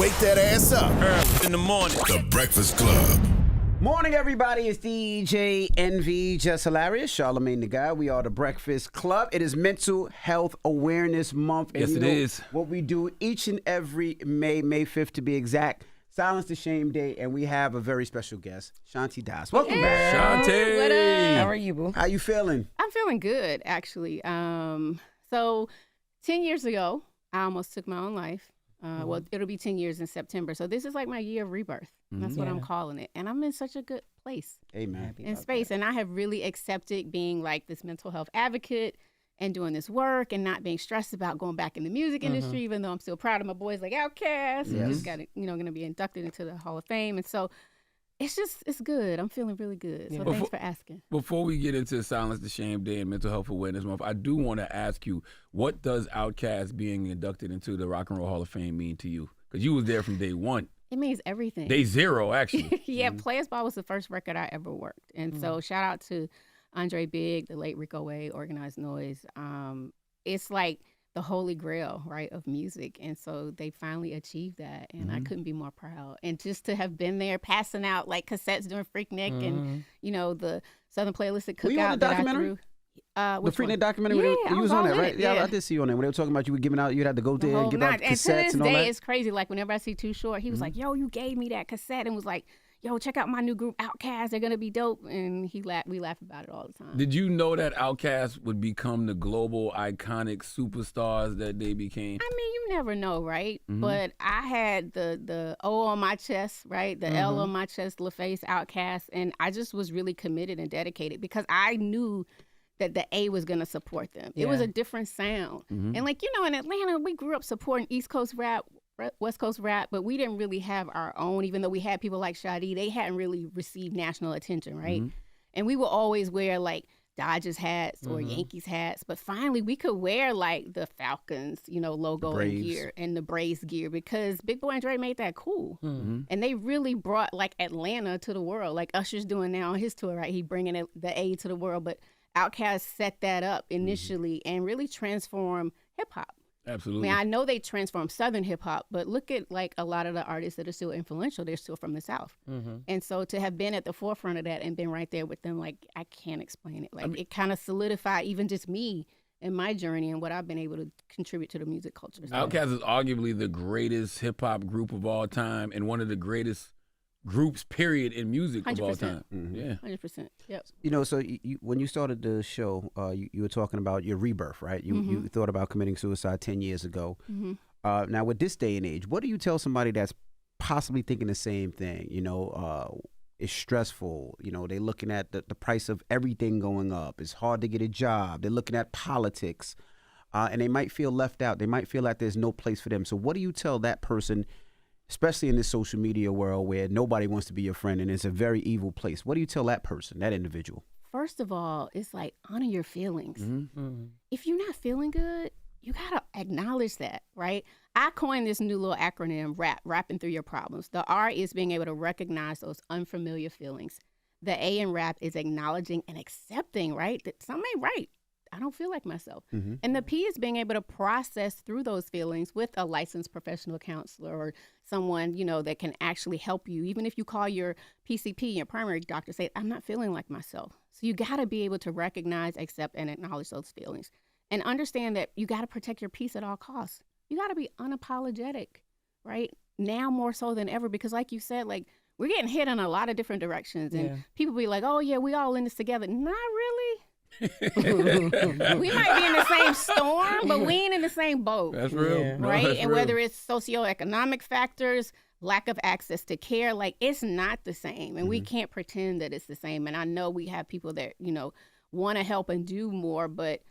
Wake that ass up. Early in the morning. The Breakfast Club. Morning, everybody. It's DJ NV, Jess Hilarious, Charlamagne the Guy. We are the Breakfast Club. It is Mental Health Awareness Month. Yes, it is. What we do each and every May 5th to be exact, Silence the Shame Day, and we have a very special guest, Shanti Das. Welcome back. Shanti. What up? How are you, boo? How you feeling? I'm feeling good, actually. So 10 years ago, I almost took my own life. Well, it'll be 10 years in September. So this is like my year of rebirth. That's what I'm calling it. And I'm in such a good place. Amen. In space. And I have really accepted being like this mental health advocate and doing this work and not being stressed about going back in the music industry, even though I'm still proud of my boys like Outkast. Yes. Just got, going to be inducted into the Hall of Fame. And so it's good. I'm feeling really good. So thanks for asking. Before we get into Silence the Shame Day and Mental Health Awareness Month, I do want to ask you, what does Outkast being inducted into the Rock and Roll Hall of Fame mean to you? Because you was there from day one. It means everything. Day zero, actually. Yeah, Players Ball was the first record I ever worked. And so shout out to Andre Big, the late Rico Way, Organized Noise. It's like the holy grail, right, of music. And so they finally achieved that. And I couldn't be more proud. And just to have been there passing out like cassettes during Freaknik and, the Southern Playlistic Cookout. Were you on the documentary? The Freaknik documentary? Yeah, you was on that, right? Yeah, I did see you on there. When they were talking about you were giving out, you'd have to go there and give out cassettes and to this and all day, that. it's crazy. Like, whenever I see Too Short, he was like, yo, you gave me that cassette and was like, yo, check out my new group, Outkast. They're going to be dope. And we laugh about it all the time. Did you know that Outkast would become the global iconic superstars that they became? I mean, you never know, right? But I had the O on my chest, right? The L on my chest, LaFace, Outkast. And I just was really committed and dedicated because I knew that the A was going to support them. It was a different sound. And like, in Atlanta, we grew up supporting East Coast rap, West Coast rap, but we didn't really have our own, even though we had people like Sade, they hadn't really received national attention, right? And we would always wear like Dodgers hats or Yankees hats, but finally we could wear like the Falcons, logo and gear and the Braves gear because Big Boy and Dre made that cool. And they really brought like Atlanta to the world, like Usher's doing now on his tour, right? He bringing the A to the world, but Outkast set that up initially and really transformed hip hop. Absolutely. I mean, I know they transformed Southern hip hop, but look at like a lot of the artists that are still influential. They're still from the South. And so to have been at the forefront of that and been right there with them, like, I can't explain it. Like, it kind of solidified even just me and my journey and what I've been able to contribute to the music culture. So. Outkast is arguably the greatest hip hop group of all time and one of the greatest groups, period, in music 100%. of all time. Yeah. 100%. Yep. So when you started the show, you were talking about your rebirth, right? You thought about committing suicide 10 years ago. Now, with this day and age, what do you tell somebody that's possibly thinking the same thing? It's stressful. They're looking at the price of everything going up. It's hard to get a job. They're looking at politics, and they might feel left out. They might feel like there's no place for them. So what do you tell that person, especially in this social media world where nobody wants to be your friend and it's a very evil place? What do you tell that person, that individual? First of all, it's like honor your feelings. If you're not feeling good, you got to acknowledge that, right? I coined this new little acronym, RAP, rapping through your problems. The R is being able to recognize those unfamiliar feelings. The A in rap is acknowledging and accepting, right? That something ain't right. I don't feel like myself. And the P is being able to process through those feelings with a licensed professional counselor or someone, that can actually help you. Even if you call your PCP, your primary doctor, say, I'm not feeling like myself. So you got to be able to recognize, accept, and acknowledge those feelings. And understand that you got to protect your peace at all costs. You got to be unapologetic, right? Now more so than ever, because like you said, like, we're getting hit in a lot of different directions. And people be like, oh, yeah, we all in this together. Not really. We might be in the same storm, but we ain't in the same boat. That's real. Right? No, that's and real. whether it's socioeconomic factors, lack of access to care, like, it's not the same. And we can't pretend that it's the same. And I know we have people that, want to help and do more, but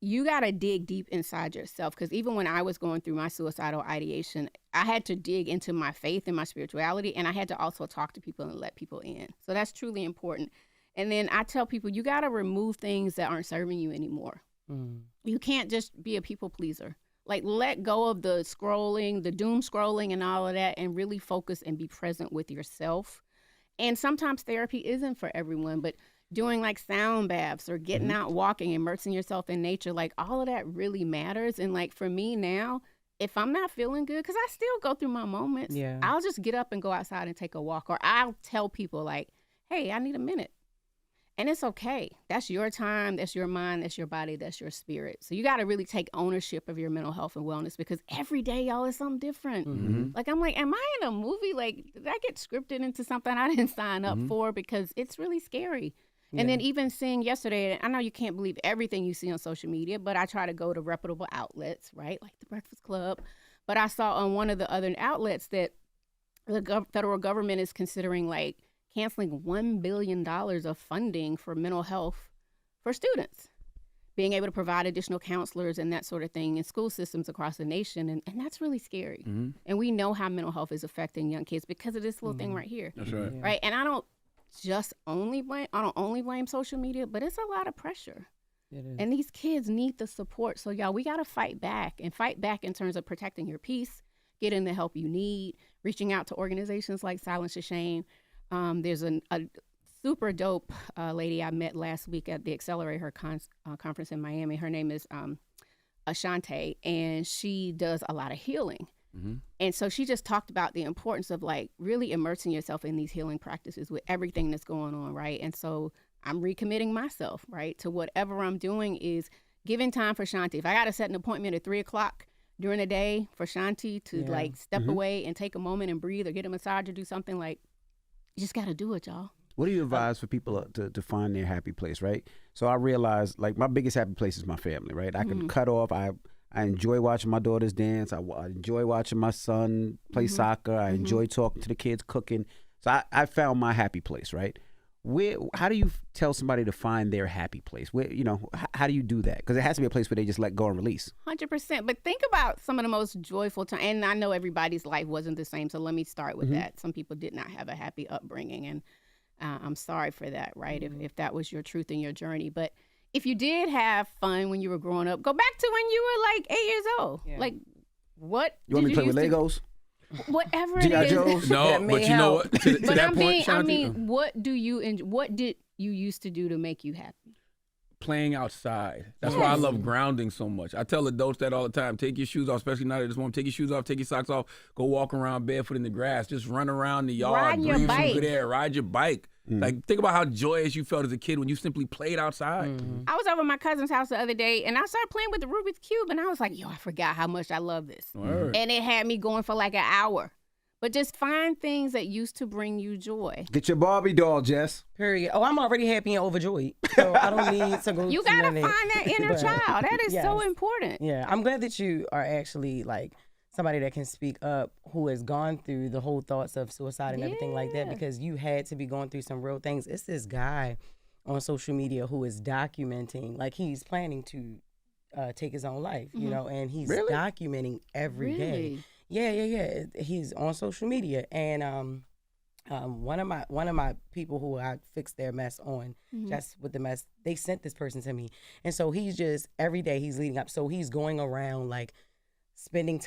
you got to dig deep inside yourself. Because even when I was going through my suicidal ideation, I had to dig into my faith and my spirituality. And I had to also talk to people and let people in. So that's truly important. And then I tell people, you got to remove things that aren't serving you anymore. You can't just be a people pleaser. Like, let go of the scrolling, the doom scrolling and all of that, and really focus and be present with yourself. And sometimes therapy isn't for everyone, but doing like sound baths or getting out walking, immersing yourself in nature, like all of that really matters. And like for me now, if I'm not feeling good, because I still go through my moments, I'll just get up and go outside and take a walk. Or I'll tell people like, hey, I need a minute. And it's okay. That's your time. That's your mind. That's your body. That's your spirit. So you got to really take ownership of your mental health and wellness, because every day, y'all, is something different. Mm-hmm. Like, I'm like, am I in a movie? Like, did I get scripted into something I didn't sign up for? Because it's really scary. And then even seeing yesterday, I know you can't believe everything you see on social media, but I try to go to reputable outlets, right? Like the Breakfast Club. But I saw on one of the other outlets that the federal government is considering like canceling $1 billion of funding for mental health for students, being able to provide additional counselors and that sort of thing in school systems across the nation. And that's really scary. And we know how mental health is affecting young kids because of this little thing right here. That's right. Right. And I don't only blame social media, but it's a lot of pressure. It is. And these kids need the support. So y'all, we got to fight back in terms of protecting your peace, getting the help you need, reaching out to organizations like Silence the Shame. There's a super dope lady I met last week at the Accelerate Her conference in Miami. Her name is Shanti, and she does a lot of healing. And so she just talked about the importance of like really immersing yourself in these healing practices with everything that's going on, right? And so I'm recommitting myself, right, to whatever I'm doing is giving time for Shanti. If I got to set an appointment at 3:00 during the day for Shanti to like step away and take a moment and breathe or get a massage or do something, like, you just got to do it, y'all. What do you advise for people to find their happy place, right? So I realized, like, my biggest happy place is my family, right? I can cut off. I enjoy watching my daughters dance. I enjoy watching my son play soccer. I enjoy talking to the kids, cooking. So I found my happy place, right? How do you tell somebody to find their happy place? How do you do that? Because it has to be a place where they just let go and release. 100%. But think about some of the most joyful times. And I know everybody's life wasn't the same, so let me start with that. Some people did not have a happy upbringing, and I'm sorry for that, right? If that was your truth in your journey. But if you did have fun when you were growing up, go back to when you were like 8 years old. Yeah. Like, what you want me to play with Legos? Whatever it G.I. is. Joes? No, but you know what? To But that point, Shanti, I mean, what did you used to do to make you happy? playing outside. That's why I love grounding so much. I tell adults that all the time. Take your shoes off, especially now at this moment. Take your shoes off, take your socks off, go walk around barefoot in the grass. Just run around the yard, breathe some good air, ride your bike. Like, think about how joyous you felt as a kid when you simply played outside. I was over at my cousin's house the other day, and I started playing with the Rubik's Cube, and I was like, yo, I forgot how much I love this. And it had me going for like an hour. But just find things that used to bring you joy. Get your Barbie doll, Jess. Period. Oh, I'm already happy and overjoyed. So I don't need to go. You got to find that inner child. That is so important. Yeah. I'm glad that you are actually like somebody that can speak up, who has gone through the whole thoughts of suicide and everything like that, because you had to be going through some real things. It's this guy on social media who is documenting, like he's planning to take his own life, you know, and he's documenting every day. Yeah. He's on social media, and one of my people who I fixed their mess on, Jess With The Mess, they sent this person to me, and so he's just every day he's leading up. So he's going around like spending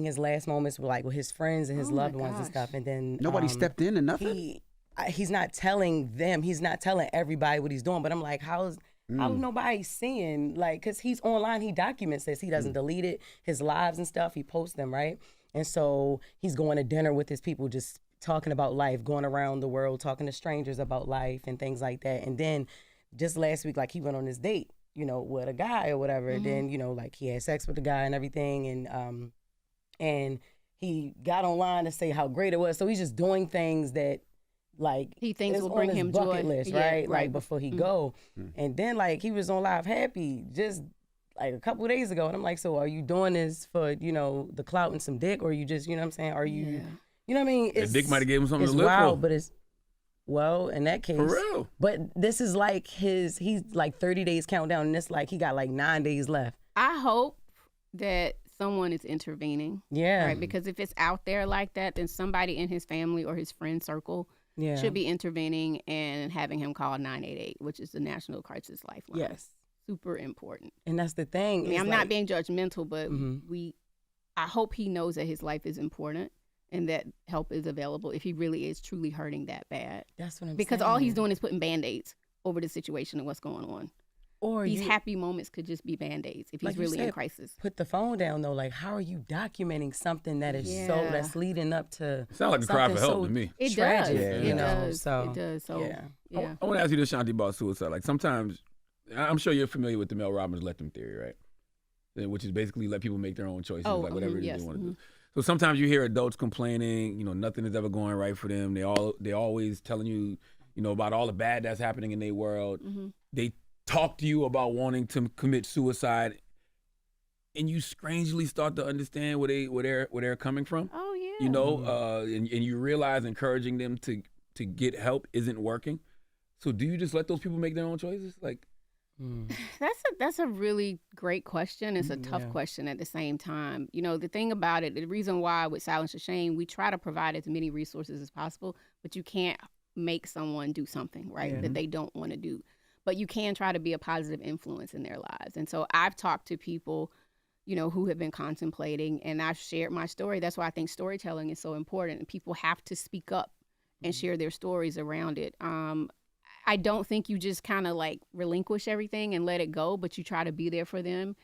his last moments with his friends and his loved ones and stuff, and then nobody stepped in or nothing. He's not telling them. He's not telling everybody what he's doing. But I'm like, how's nobody seeing? Like, because he's online, he documents this. He doesn't delete it. His lives and stuff, he posts them, right? And so he's going to dinner with his people, just talking about life, going around the world, talking to strangers about life and things like that. And then just last week, like, he went on this date, you know, with a guy or whatever. And then, you know, like, he had sex with the guy and everything. And he got online to say how great it was. So he's just doing things that, like, he thinks will on bring his him bucket joy. list, right? Like, before he go. And then, like, he was on Live Happy just like a couple of days ago, and I'm like, so are you doing this for, you know, the clout and some dick, or you just, you know what I'm saying, are you you know what I mean? That dick might have gave him something to live wild, for. but it's in that case, For real. But this is like he's like 30 days countdown, and it's like he got like 9 days left. I hope that someone is intervening. Yeah. Right? Because if it's out there like that, then somebody in his family or his friend circle should be intervening and having him call 988, which is the National Crisis Lifeline. Yes. Super important. And that's the thing. I mean, I'm not being judgmental, but I hope he knows that his life is important and that help is available if he really is truly hurting that bad. That's what I'm saying. Because all he's doing is putting Band-Aids over the situation and what's going on. Or these happy moments could just be Band-Aids if he's really in crisis. Put the phone down though. Like, how are you documenting something that is that's leading up to? Sound like a cry for help to me. It tragic, does. you It know. does. So it does. So yeah. I want to ask you this, Shanti, about suicide. Like sometimes, I'm sure you're familiar with the Mel Robbins let them theory, right? Which is basically let people make their own choices, like whatever it is they want to do. So sometimes you hear adults complaining, nothing is ever going right for them. They're always telling you, about all the bad that's happening in their world. They talk to you about wanting to commit suicide, and you strangely start to understand where they're coming from. Oh yeah. And you realize encouraging them to get help isn't working. So do you just let those people make their own choices? Like, that's a really great question. It's a tough question at the same time. The thing about it, the reason why with Silence the Shame, we try to provide as many resources as possible, but you can't make someone do something, right, that they don't want to do. But you can try to be a positive influence in their lives. And so I've talked to people, who have been contemplating, and I've shared my story. That's why I think storytelling is so important, and people have to speak up and share their stories around it. I don't think you just kind of like relinquish everything and let it go, but you try to be there for them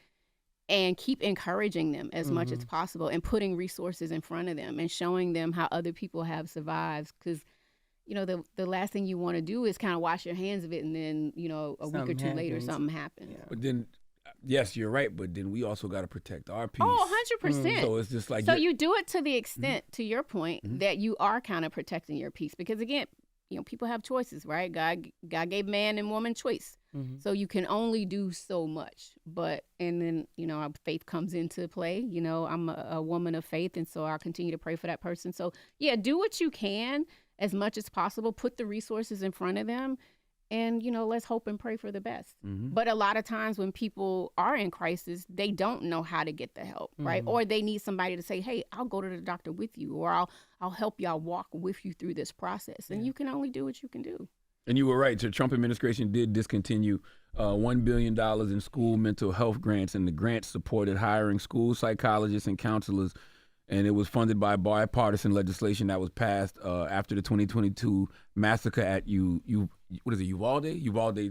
and keep encouraging them as much as possible and putting resources in front of them and showing them how other people have survived. Because the last thing you want to do is kind of wash your hands of it, and then, a week or two later, something happens. Yeah. But then, yes, you're right, but then we also got to protect our peace. Oh, 100%. So it's just like... So you do it to the extent, to your point, that you are kind of protecting your peace. Because, again, people have choices, right? God gave man and woman choice. So you can only do so much. And then, our faith comes into play. I'm a woman of faith, and so I'll continue to pray for that person. So, yeah, do what you can as much as possible. Put the resources in front of them, and, let's hope and pray for the best. But a lot of times when people are in crisis, they don't know how to get the help, right? Or they need somebody to say, hey, I'll go to the doctor with you, or I'll help y'all walk with you through this process. And you can only do what you can do. And you were right. The Trump administration did discontinue $1 billion in school mental health grants, and the grants supported hiring school psychologists and counselors. And it was funded by bipartisan legislation that was passed after the 2022 massacre at Uvalde, Texas.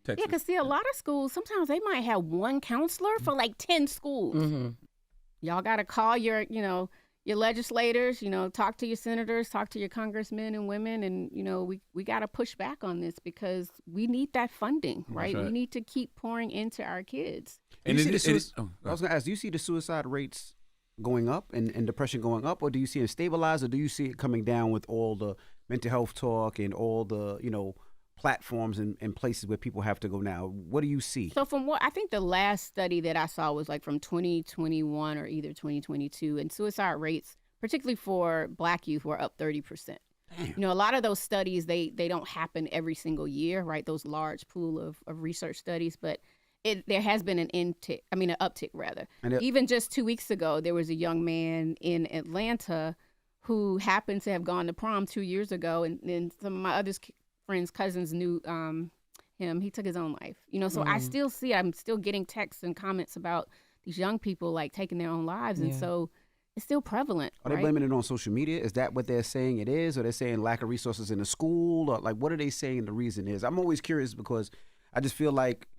Yeah, because see, a lot of schools, sometimes they might have one counselor for like 10 schools. Y'all got to call your legislators, talk to your senators, talk to your congressmen and women, and, we got to push back on this because we need that funding, right? We need to keep pouring into our kids. And I was going to ask, do you see the suicide rates going up and depression going up, or do you see it stabilize, or do you see it coming down with all the mental health talk and all the, platforms and places where people have to go now? What do you see? So from what I think the last study that I saw was like from 2021 or either 2022, and suicide rates, particularly for Black youth, were up 30%. Damn. A lot of those studies, they don't happen every single year, right? Those large pool of research studies, but there has been an uptick rather. Even just 2 weeks ago, there was a young man in Atlanta who happened to have gone to prom 2 years ago, and then some of my other friends' cousins knew him. He took his own life. So I still see, I'm still getting texts and comments about these young people like taking their own lives, and so it's still prevalent. Are they blaming it on social media? Is that what they're saying it is, or they're saying lack of resources in the school, or like what are they saying the reason is? I'm always curious because I just feel like,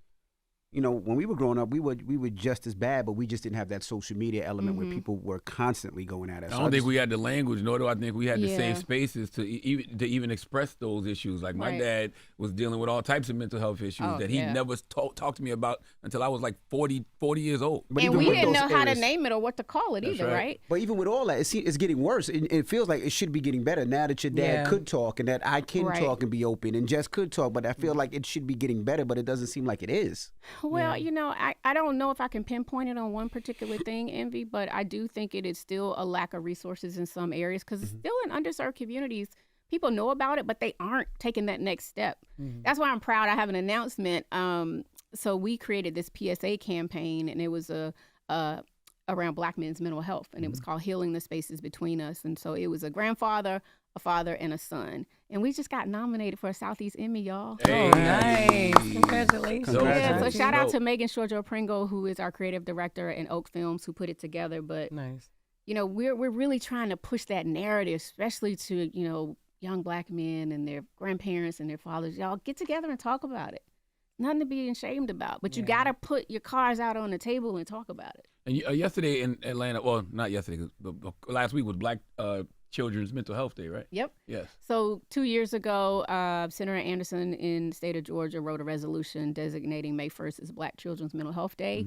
when we were growing up, we were just as bad, but we just didn't have that social media element where people were constantly going at us. I don't think we had the language, nor do I think we had the safe spaces to even express those issues. Like my dad was dealing with all types of mental health issues that he never talked to me about until I was like 40 years old. But and we didn't know how to name it or what to call it either, right? But even with all that, it's getting worse. It feels like it should be getting better now that your dad could talk and that I can talk and be open and Jess could talk, but I feel like it should be getting better, but it doesn't seem like it is. Well, I don't know if I can pinpoint it on one particular thing, Envy, but I do think it is still a lack of resources in some areas because it's still in underserved communities. People know about it, but they aren't taking that next step. That's why I'm proud. I have an announcement. So we created this PSA campaign, and it was around Black men's mental health, and it was called Healing the Spaces Between Us. And so it was a grandfather, a father, and a son. And we just got nominated for a Southeast Emmy, y'all. Hey. Oh, nice. Congratulations. Yeah, so shout out to Megan Shorjo Pringle, who is our creative director, and Oak Films, who put it together. But, we're really trying to push that narrative, especially to, young Black men and their grandparents and their fathers. Y'all get together and talk about it. nothing to be ashamed about. But you got to put your cards out on the table and talk about it. And yesterday in Atlanta, well, not yesterday, but last week was Black Children's Mental Health Day, right? Yep. Yes. So 2 years ago, Senator Anderson in the state of Georgia wrote a resolution designating May 1st as Black Children's Mental Health Day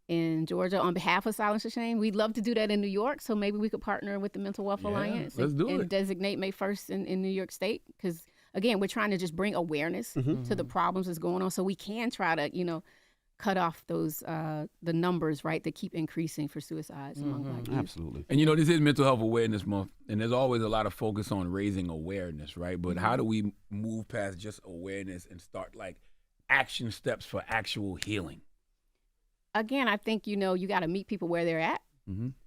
in Georgia on behalf of Silence the Shame. We'd love to do that in New York, so maybe we could partner with the Mental Wealth Alliance and designate May 1st in New York State, because, again, we're trying to just bring awareness to the problems that's going on so we can try to, cut off those the numbers, right, that keep increasing for suicides among Black youth. Absolutely. And this is Mental Health Awareness Month, and there's always a lot of focus on raising awareness, right? But how do we move past just awareness and start like action steps for actual healing? Again, I think, you got to meet people where they're at.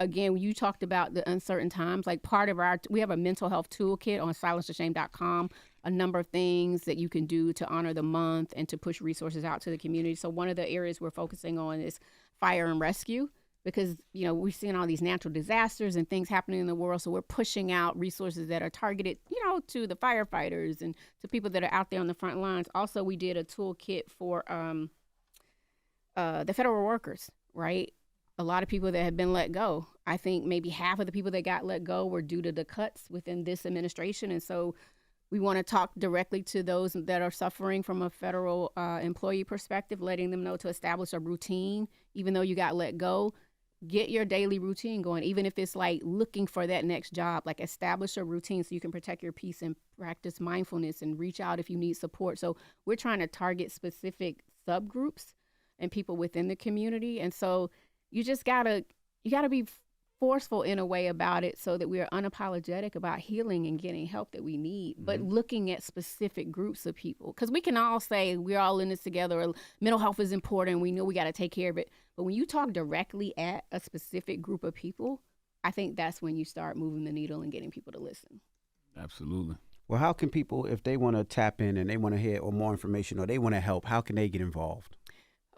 Again, you talked about the uncertain times. Like part of we have a mental health toolkit on silencetheshame.com, a number of things that you can do to honor the month and to push resources out to the community. So one of the areas we're focusing on is fire and rescue, because, we're seeing all these natural disasters and things happening in the world. So we're pushing out resources that are targeted, to the firefighters and to people that are out there on the front lines. Also, we did a toolkit for the federal workers, right? A lot of people that have been let go. I think maybe half of the people that got let go were due to the cuts within this administration. And so we want to talk directly to those that are suffering from a federal employee perspective, letting them know to establish a routine. Even though you got let go, get your daily routine going. Even if it's like looking for that next job, like establish a routine so you can protect your peace and practice mindfulness and reach out if you need support. So we're trying to target specific subgroups and people within the community. And so you just gotta be forceful in a way about it so that we are unapologetic about healing and getting help that we need, but looking at specific groups of people. Because we can all say we're all in this together, or mental health is important, we know we got to take care of it. But when you talk directly at a specific group of people, I think that's when you start moving the needle and getting people to listen. Absolutely. Well, how can people, if they want to tap in and they want to hear or more information or they want to help, how can they get involved?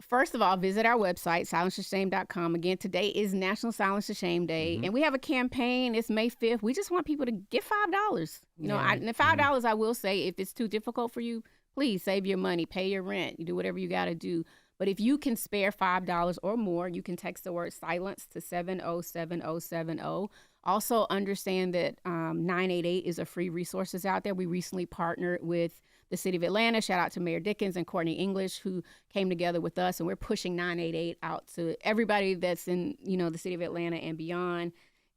First of all, visit our website, silencetheshame.com. Again, today is National Silence the Shame Day, and we have a campaign. It's May 5th. We just want people to give $5. And the $5, I will say, if it's too difficult for you, please save your money, pay your rent, you do whatever you got to do. But if you can spare $5 or more, you can text the word silence to 707070. Also understand that 988 is a free resources out there. We recently partnered with the city of Atlanta. Shout out to Mayor Dickens and Courtney English, who came together with us, and we're pushing 988 out to everybody that's in, the city of Atlanta and beyond.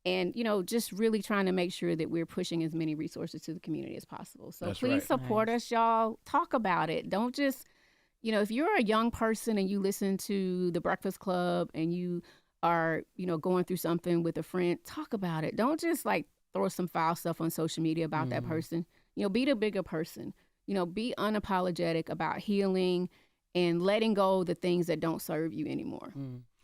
And, just really trying to make sure that we're pushing as many resources to the community as possible. So please support us, y'all. Talk about it. Don't just, if you're a young person and you listen to The Breakfast Club and you are, going through something with a friend, talk about it. Don't just like throw some foul stuff on social media about that person. Be the bigger person. Be unapologetic about healing and letting go of the things that don't serve you anymore.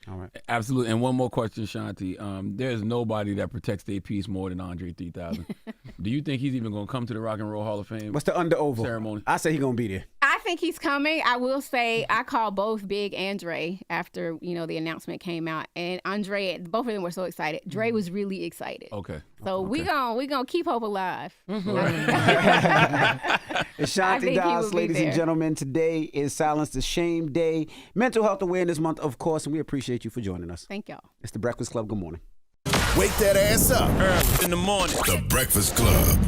All right. Absolutely. And one more question, Shanti. There's nobody that protects their peace more than Andre 3000. Do you think he's even going to come to the Rock and Roll Hall of Fame? What's the under-over ceremony? I say he's going to be there. I think he's coming. I will say I called both Big and Dre after, the announcement came out. And Andre, both of them were so excited. Dre was really excited. Okay. So we gonna keep hope alive. It's Shanti Das, ladies and gentlemen. Today is Silence the Shame Day. Mental Health Awareness Month, of course, and we appreciate you for joining us. Thank y'all. It's The Breakfast Club. Good morning. Wake that ass up. Early in the morning. The Breakfast Club.